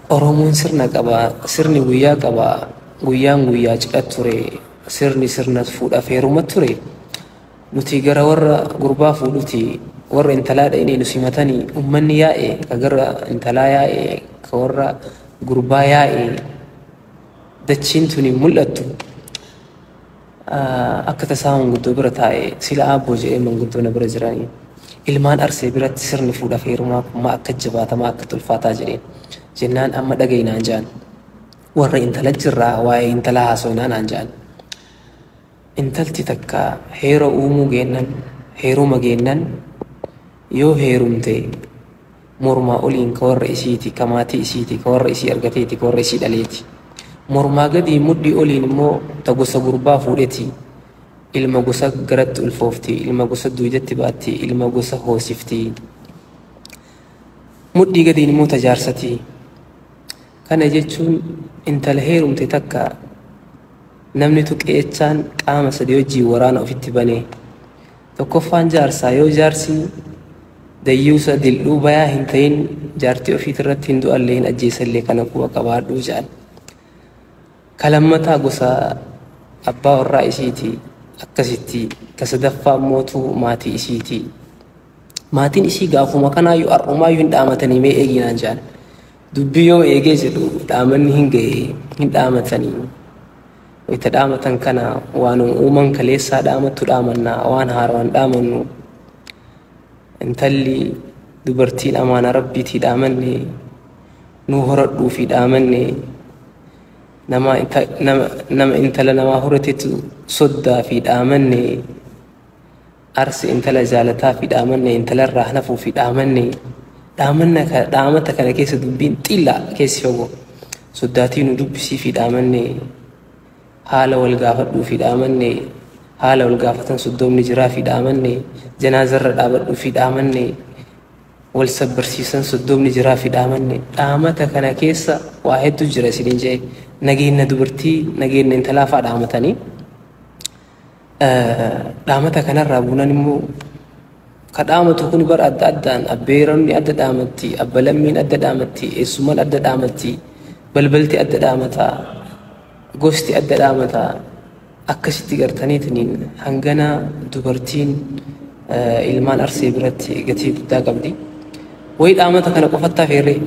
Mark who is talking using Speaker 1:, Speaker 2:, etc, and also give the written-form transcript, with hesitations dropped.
Speaker 1: Oromoon sirna qaba, sirni guyyaa qaba, guyyaan guyyaa cidhat ture, sirni sirna fuudhaaf heeruma ture. Nuti gara warra gurbaa fuudhuti, warra intalaa dha'inee nu simatanii ummanni yaa'e, ka gara intalaa yaa'e, ka warra gurbaa yaa'e, dachiin tuni mul'attu. Akka tasaa manguddoo bira taa'e sila aabboo jedhee manguddoo na bira jiranii. Ilmaan arsee biratti sirni fuudhaaf heerumaa kun maa akka jabaatamaa akka tulfaataa jedheen. Jennaan amma dhagaynaan jaan warra intala jirraa waa'ee intala haasoynaan aan jaan intalti takka heera uumuu geennan heeruma geennan yoo heerumte mormaa oliin ka warra isiiti ka maatii isiiti ka warra isii argateeti ka warra isii dhaleeti mormaa gadii mudhii oliin immoo ta gosa gurbaa fuudheti ilma gosa garatti ulfoofti ilma gosa duujatti baatti ilma gosa hoosifti mudhii gadiin immoo tajaarsati. Kana jechuun intala heerumte takka namni tuqeechaan qaama sadii hojii waraana ofitti banee tokkoffaan jaarsaa yoo jaarsi dayyuusa dildhuu bayaa hin ta'in jaartii ofiit irratti hin du'allee hin ajjeesallee kana quba qabaadhuu jedhan. Kalammataa gosa abbaa warraa isiiti akkasitti ka sadaffaa mootuu maatii isiiti. Maatiin isii gaafuma kanaayyuu har'umaayyuu hin dhaamatanii mee eeginaan jedhan. Dubbii yoo eegee jedhu dhaamanni hin ga'e hin dhaamatanii wayita dhaamatan kana waan uuman kaleessaa dhaamattu dhaamannaa waan haaraan dhaamannu intalli dubartiin amaana rabbiitii dhaamanne nuu horadhuu fi dhaamanne nama intala namaa horatetu soddaa fi dhaamanne arsi intala jaalataa fi dhaamanne intalarraa nafuu fi dhaamanne dhaamata kana keessa dubbiin xillaa keessi fogo soddaatii nu dubbisii fi dhaamanne haala wal gaafadhuu fi dhaamanne haala wal gaafatan soddoomni jiraa fi dhaamanne janaazarra dhaabadhuu fi dhaamanne wal sabbarsiisan soddoomni jiraa fi dhaamanne dhaamata kana keessa waa hedduu jira isiniin jee nageenya dubartii nageenya intalaa fa'aa dhaamatanii dhaamata kanarraa buunan immoo kadhaamatu kun bar adda addaan abbeeronni adda dhaamatti abbalammiin adda dhaamatti eessuman adda dhaamatti balbalti adda dhaamataa gosti adda dhaamataa akkasitti gartaniitiniin hangana dubartiin ilmaan arsee biratti gatii guddaa qabdi. Wayi dhaamata kana qofattaaf herree